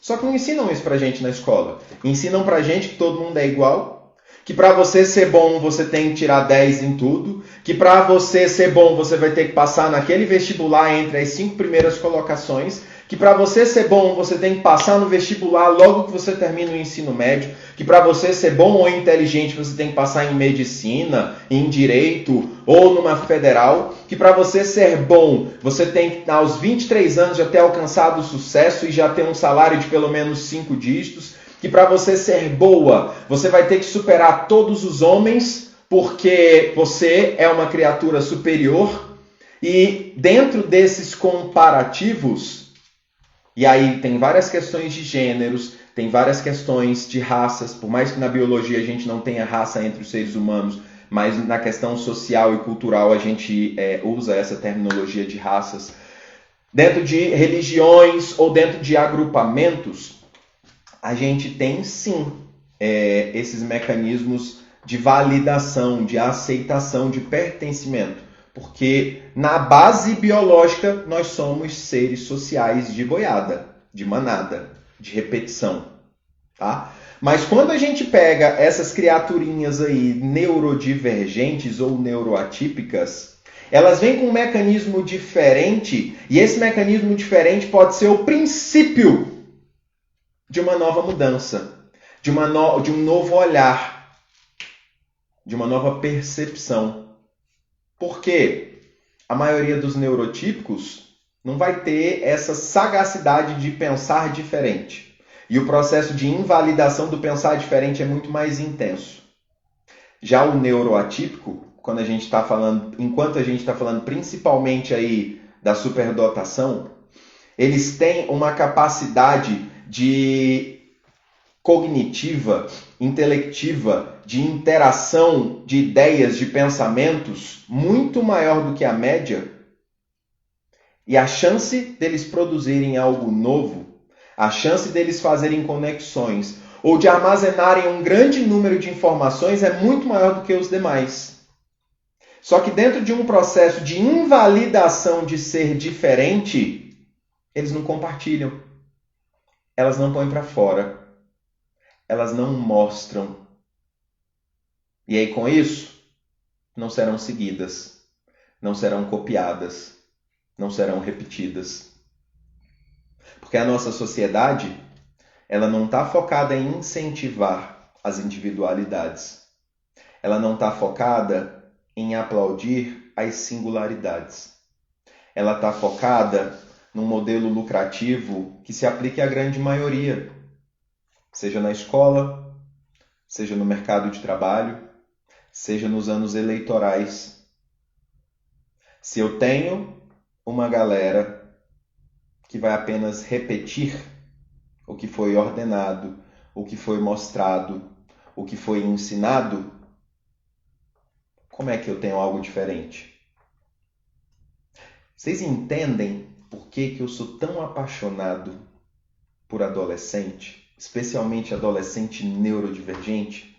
Só que não ensinam isso pra gente na escola. Ensinam pra gente que todo mundo é igual, que para você ser bom você tem que tirar 10 em tudo, que para você ser bom você vai ter que passar naquele vestibular entre as 5 primeiras colocações, que para você ser bom você tem que passar no vestibular logo que você termina o ensino médio, que para você ser bom ou inteligente você tem que passar em medicina, em direito ou numa federal, que para você ser bom você tem que aos 23 anos já ter alcançado o sucesso e já ter um salário de pelo menos 5 dígitos, que para você ser boa, você vai ter que superar todos os homens, porque você é uma criatura superior. E dentro desses comparativos, e aí tem várias questões de gêneros, tem várias questões de raças, por mais que na biologia a gente não tenha raça entre os seres humanos, mas na questão social e cultural a gente usa essa terminologia de raças. Dentro de religiões ou dentro de agrupamentos, a gente tem sim esses mecanismos de validação, de aceitação, de pertencimento. Porque na base biológica nós somos seres sociais de boiada, de manada, de repetição. Tá? Mas quando a gente pega essas criaturinhas aí neurodivergentes ou neuroatípicas, elas vêm com um mecanismo diferente, e esse mecanismo diferente pode ser o princípio de uma nova mudança, de um novo olhar, de uma nova percepção. Porque a maioria dos neurotípicos não vai ter essa sagacidade de pensar diferente. E o processo de invalidação do pensar diferente é muito mais intenso. Já o neuroatípico, enquanto a gente está falando principalmente aí da superdotação, eles têm uma capacidade cognitiva, intelectiva, de interação de ideias, de pensamentos, muito maior do que a média. E a chance deles produzirem algo novo, a chance deles fazerem conexões, ou de armazenarem um grande número de informações é muito maior do que os demais. Só que dentro de um processo de invalidação de ser diferente, eles não compartilham. Elas não põem para fora. Elas não mostram. E aí com isso, não serão seguidas, não serão copiadas, não serão repetidas. Porque a nossa sociedade, ela não está focada em incentivar as individualidades. Ela não está focada em aplaudir as singularidades. Ela está focada num modelo lucrativo que se aplique à grande maioria. Seja na escola, seja no mercado de trabalho, seja nos anos eleitorais. Se eu tenho uma galera que vai apenas repetir o que foi ordenado, o que foi mostrado, o que foi ensinado, como é que eu tenho algo diferente? Vocês entendem por que eu sou tão apaixonado por adolescente, especialmente adolescente neurodivergente?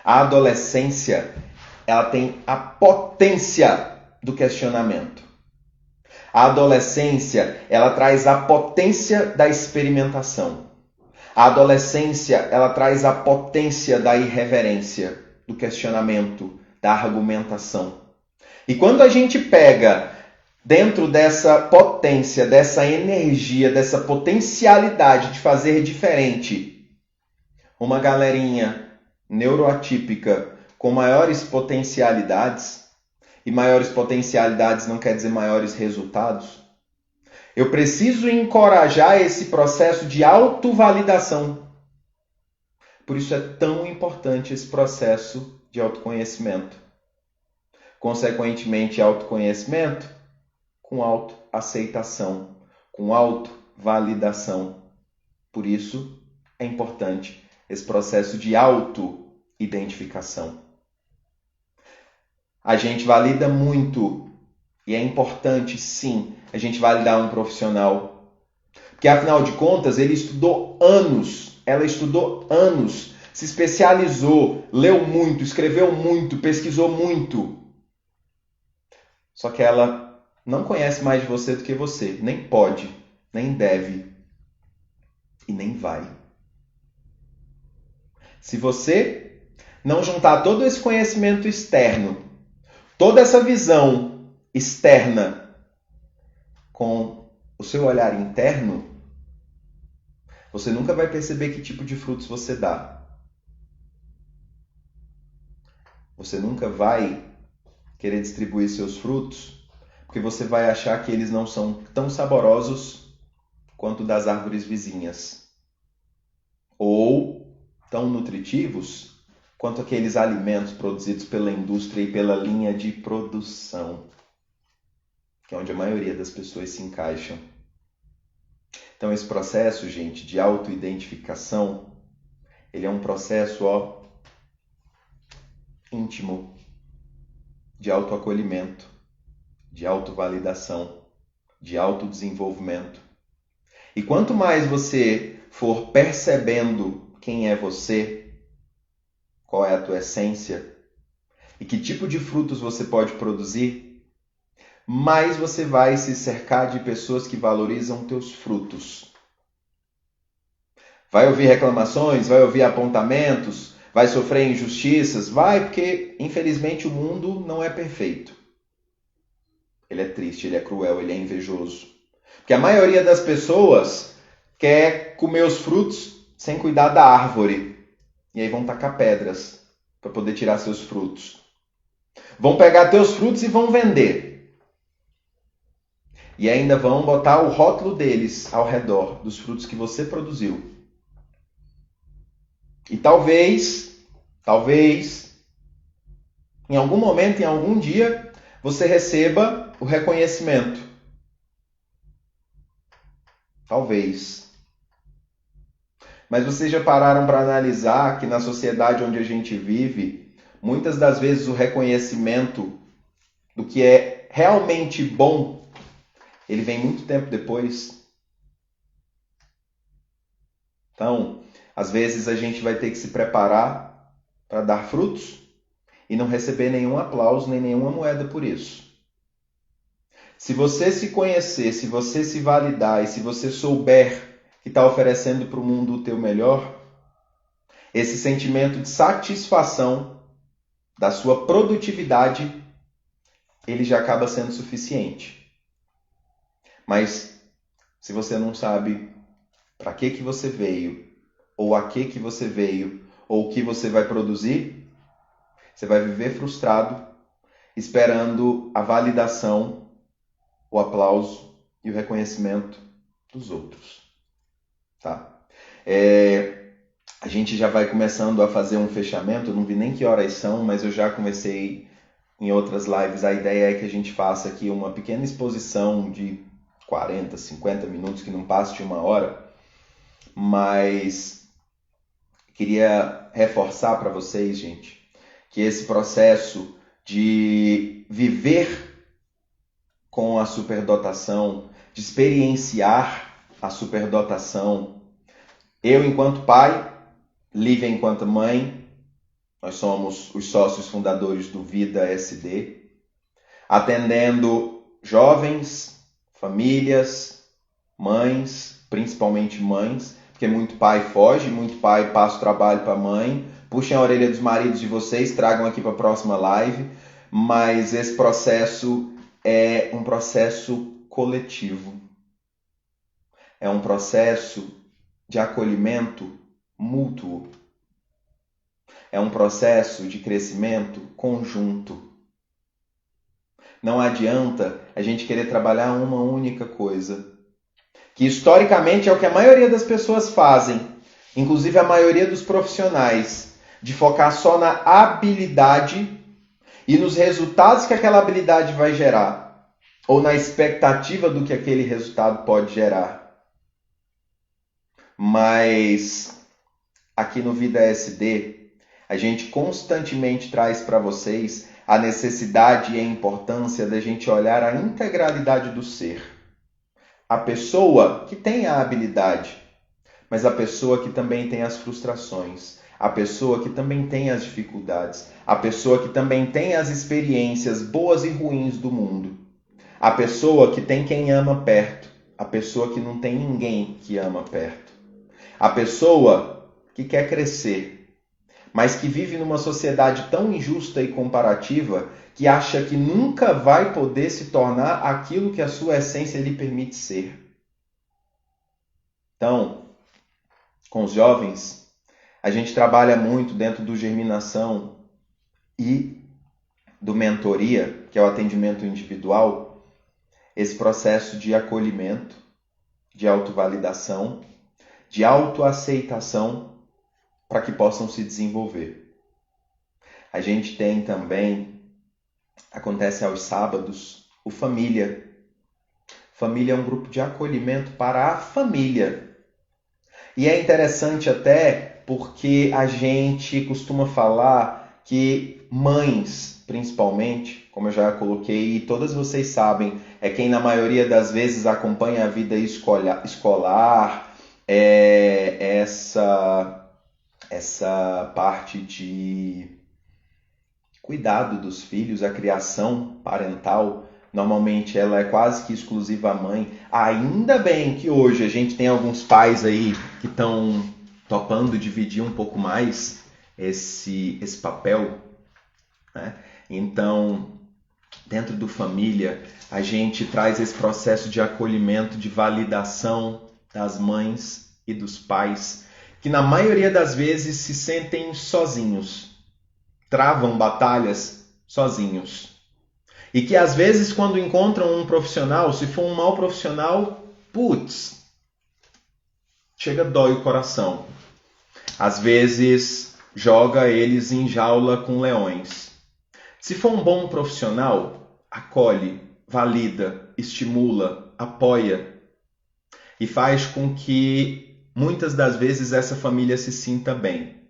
A adolescência, ela tem a potência do questionamento. A adolescência, ela traz a potência da experimentação. A adolescência, ela traz a potência da irreverência, do questionamento, da argumentação. E quando a gente pega dentro dessa potência, dessa energia, dessa potencialidade de fazer diferente, uma galerinha neuroatípica com maiores potencialidades, e maiores potencialidades não quer dizer maiores resultados, eu preciso encorajar esse processo de autovalidação. Por isso é tão importante esse processo de autoconhecimento. Consequentemente, autoconhecimento com autoaceitação, com autovalidação. Por isso é importante esse processo de auto-identificação. A gente valida muito, e é importante, sim, a gente validar um profissional. Porque, afinal de contas, ela estudou anos, se especializou, leu muito, escreveu muito, pesquisou muito. Só que ela não conhece mais de você do que você, nem pode, nem deve e nem vai. Se você não juntar todo esse conhecimento externo, toda essa visão externa com o seu olhar interno, você nunca vai perceber que tipo de frutos você dá. Você nunca vai querer distribuir seus frutos, porque você vai achar que eles não são tão saborosos quanto das árvores vizinhas. ou tão nutritivos quanto aqueles alimentos produzidos pela indústria e pela linha de produção, que é onde a maioria das pessoas se encaixam. Então esse processo, gente, de autoidentificação, ele é um processo íntimo, de autoacolhimento, de autovalidação, de autodesenvolvimento. E quanto mais você for percebendo quem é você, qual é a tua essência e que tipo de frutos você pode produzir, mais você vai se cercar de pessoas que valorizam teus frutos. Vai ouvir reclamações, vai ouvir apontamentos, vai sofrer injustiças, vai, porque infelizmente o mundo não é perfeito. Ele é triste, ele é cruel, ele é invejoso. Porque a maioria das pessoas quer comer os frutos sem cuidar da árvore. E aí vão tacar pedras para poder tirar seus frutos. Vão pegar teus frutos e vão vender. E ainda vão botar o rótulo deles ao redor dos frutos que você produziu. E talvez, em algum momento, em algum dia, você receba o reconhecimento. Talvez. Mas vocês já pararam para analisar que na sociedade onde a gente vive, muitas das vezes o reconhecimento do que é realmente bom, ele vem muito tempo depois. Então, às vezes a gente vai ter que se preparar para dar frutos e não receber nenhum aplauso nem nenhuma moeda por isso. Se você se conhecer, se você se validar e se você souber que está oferecendo para o mundo o teu melhor, esse sentimento de satisfação da sua produtividade, ele já acaba sendo suficiente. Mas se você não sabe para que você veio, ou a que você veio, ou o que você vai produzir, você vai viver frustrado, esperando a validação, o aplauso e o reconhecimento dos outros. Tá? A gente já vai começando a fazer um fechamento, eu não vi nem que horas são, mas eu já comecei em outras lives. A ideia é que a gente faça aqui uma pequena exposição de 40, 50 minutos, que não passe de 1 hora, mas queria reforçar para vocês, gente, que esse processo de viver com a superdotação, de experienciar a superdotação, eu enquanto pai, Lívia enquanto mãe, nós somos os sócios fundadores do Vida SD, atendendo jovens, famílias, mães, principalmente mães, porque muito pai foge, muito pai passa o trabalho para a mãe, puxem a orelha dos maridos de vocês, tragam aqui para a próxima live, mas esse processo é um processo coletivo, é um processo de acolhimento mútuo, é um processo de crescimento conjunto. Não adianta a gente querer trabalhar uma única coisa, que historicamente é o que a maioria das pessoas fazem, inclusive a maioria dos profissionais, de focar só na habilidade e nos resultados que aquela habilidade vai gerar, ou na expectativa do que aquele resultado pode gerar. Mas aqui no Vida SD, a gente constantemente traz para vocês a necessidade e a importância da gente olhar a integralidade do ser. A pessoa que tem a habilidade, mas a pessoa que também tem as frustrações, a pessoa que também tem as dificuldades, a pessoa que também tem as experiências boas e ruins do mundo, a pessoa que tem quem ama perto, a pessoa que não tem ninguém que ama perto, a pessoa que quer crescer, mas que vive numa sociedade tão injusta e comparativa que acha que nunca vai poder se tornar aquilo que a sua essência lhe permite ser. Então, com os jovens, a gente trabalha muito dentro do Germinação e do Mentoria, que é o atendimento individual, esse processo de acolhimento, de autovalidação, de autoaceitação para que possam se desenvolver. A gente tem também, acontece aos sábados, o Família. Família é um grupo de acolhimento para a família. E é interessante até porque a gente costuma falar que mães, principalmente, como eu já coloquei, e todas vocês sabem, é quem na maioria das vezes acompanha a vida escolar, essa parte de cuidado dos filhos, a criação parental, normalmente ela é quase que exclusiva à mãe. Ainda bem que hoje a gente tem alguns pais aí que estão topando dividir um pouco mais esse papel, né? Então, dentro do Família, a gente traz esse processo de acolhimento, de validação das mães e dos pais, que na maioria das vezes se sentem sozinhos, travam batalhas sozinhos. E que às vezes quando encontram um profissional, se for um mau profissional, putz, chega, dói o coração. Às vezes joga eles em jaula com leões. Se for um bom profissional, acolhe, valida, estimula, apoia e faz com que muitas das vezes essa família se sinta bem.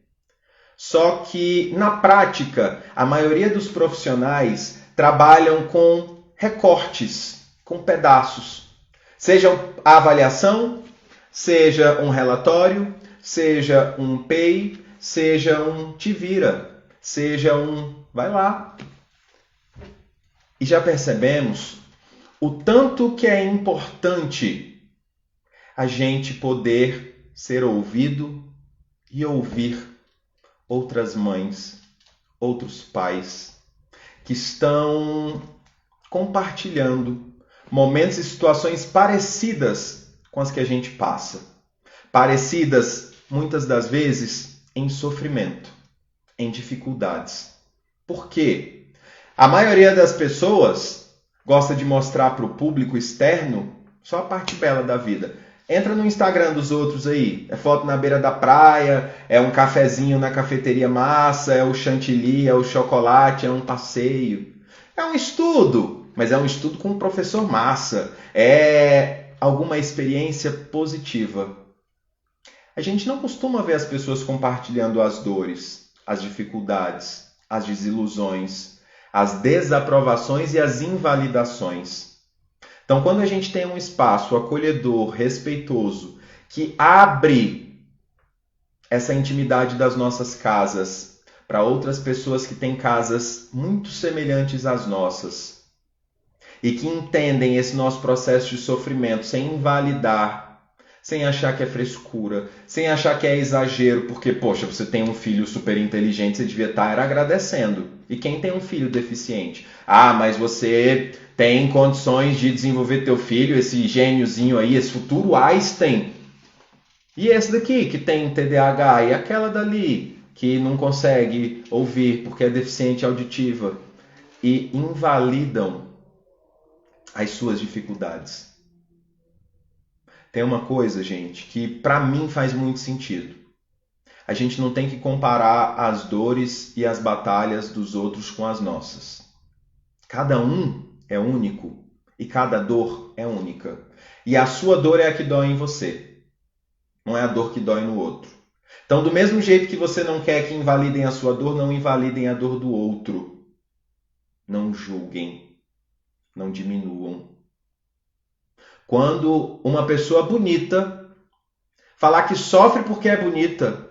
Só que na prática, a maioria dos profissionais trabalham com recortes, com pedaços. Seja a avaliação, seja um relatório, seja um PEI, seja um te vira, seja um vai lá. E já percebemos o tanto que é importante a gente poder ser ouvido e ouvir outras mães, outros pais que estão compartilhando momentos e situações parecidas com as que a gente passa. Parecidas, muitas das vezes, em sofrimento, em dificuldades. Por quê? A maioria das pessoas gosta de mostrar para o público externo só a parte bela da vida. Entra no Instagram dos outros aí, é foto na beira da praia, é um cafezinho na cafeteria massa, é o chantilly, é o chocolate, é um passeio. É um estudo, mas é um estudo com um professor massa, é alguma experiência positiva. A gente não costuma ver as pessoas compartilhando as dores, as dificuldades, as desilusões, as desaprovações e as invalidações. Então, quando a gente tem um espaço acolhedor, respeitoso, que abre essa intimidade das nossas casas para outras pessoas que têm casas muito semelhantes às nossas e que entendem esse nosso processo de sofrimento sem invalidar, sem achar que é frescura, sem achar que é exagero, porque, poxa, você tem um filho super inteligente, você devia estar agradecendo. E quem tem um filho deficiente? Ah, mas você tem condições de desenvolver teu filho, esse gêniozinho aí, esse futuro Einstein. E esse daqui, que tem TDAH, e aquela dali, que não consegue ouvir porque é deficiente auditiva. E invalidam as suas dificuldades. Tem uma coisa, gente, que para mim faz muito sentido. A gente não tem que comparar as dores e as batalhas dos outros com as nossas. Cada um é único e cada dor é única. E a sua dor é a que dói em você. Não é a dor que dói no outro. Então, do mesmo jeito que você não quer que invalidem a sua dor, não invalidem a dor do outro. Não julguem. Não diminuam. Quando uma pessoa bonita falar que sofre porque é bonita,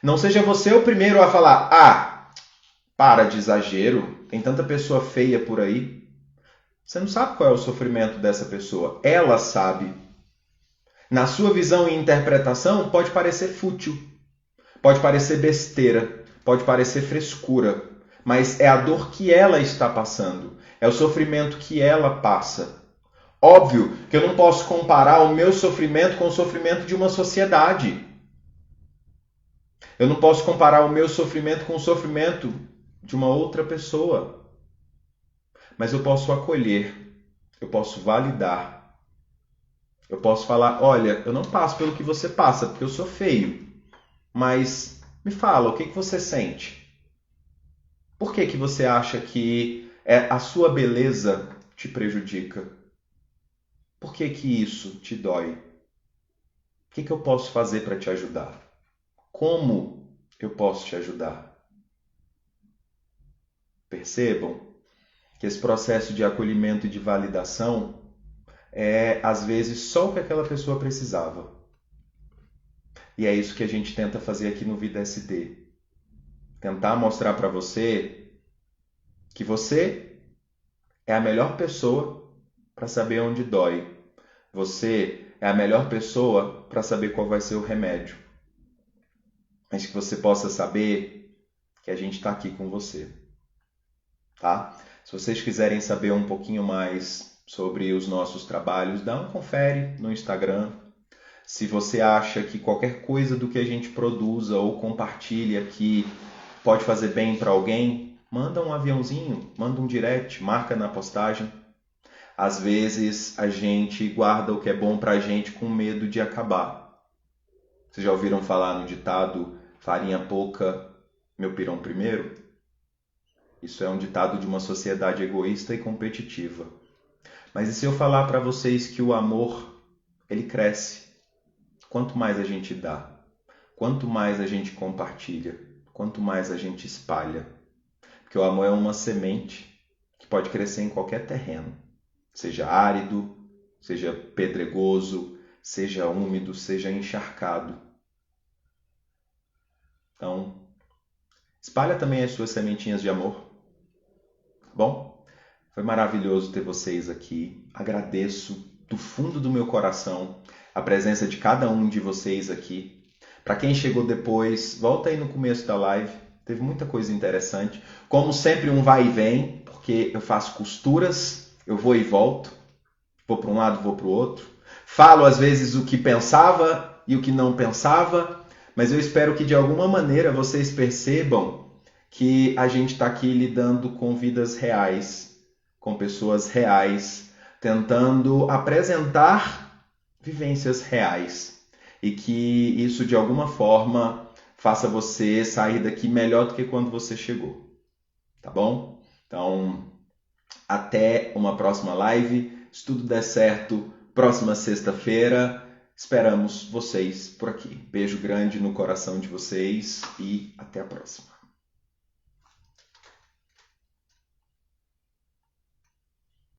não seja você o primeiro a falar: ah, para de exagero, tem tanta pessoa feia por aí. Você não sabe qual é o sofrimento dessa pessoa. Ela sabe. Na sua visão e interpretação, pode parecer fútil, pode parecer besteira, pode parecer frescura, mas é a dor que ela está passando, é o sofrimento que ela passa. Óbvio que eu não posso comparar o meu sofrimento com o sofrimento de uma sociedade. Eu não posso comparar o meu sofrimento com o sofrimento de uma outra pessoa. Mas eu posso acolher, eu posso validar, Eu posso falar, olha, eu não passo pelo que você passa, porque eu sou feio. Mas me fala, o que você sente? Por que você acha que a sua beleza te prejudica? Por que isso te dói? O que eu posso fazer para te ajudar? Como eu posso te ajudar? Percebam que esse processo de acolhimento e de validação é, às vezes, só o que aquela pessoa precisava. E é isso que a gente tenta fazer aqui no Vida SD. Tentar mostrar para você que você é a melhor pessoa para saber onde dói. Você é a melhor pessoa para saber qual vai ser o remédio. Mas que você possa saber que a gente está aqui com você. Tá? Se vocês quiserem saber um pouquinho mais sobre os nossos trabalhos, dá um confere no Instagram. Se você acha que qualquer coisa do que a gente produza ou compartilha aqui pode fazer bem para alguém, manda um aviãozinho, manda um direct, marca na postagem. Às vezes a gente guarda o que é bom para a gente com medo de acabar. Vocês já ouviram falar no ditado farinha pouca, meu pirão primeiro? Isso é um ditado de uma sociedade egoísta e competitiva. Mas e se eu falar para vocês que o amor, ele cresce? Quanto mais a gente dá, quanto mais a gente compartilha, quanto mais a gente espalha. Porque o amor é uma semente que pode crescer em qualquer terreno. Seja árido, seja pedregoso, seja úmido, seja encharcado. Então, espalha também as suas sementinhas de amor. Bom, foi maravilhoso ter vocês aqui. Agradeço do fundo do meu coração a presença de cada um de vocês aqui. Para quem chegou depois, volta aí no começo da live. Teve muita coisa interessante. Como sempre, um vai e vem, porque eu faço costuras, eu vou e volto. Vou para um lado, vou para o outro. Falo às vezes o que pensava e o que não pensava, mas eu espero que de alguma maneira vocês percebam que a gente está aqui lidando com vidas reais, com pessoas reais, tentando apresentar vivências reais e que isso de alguma forma faça você sair daqui melhor do que quando você chegou, tá bom? Então, até uma próxima live. Se tudo der certo, próxima sexta-feira, esperamos vocês por aqui. Beijo grande no coração de vocês e até a próxima.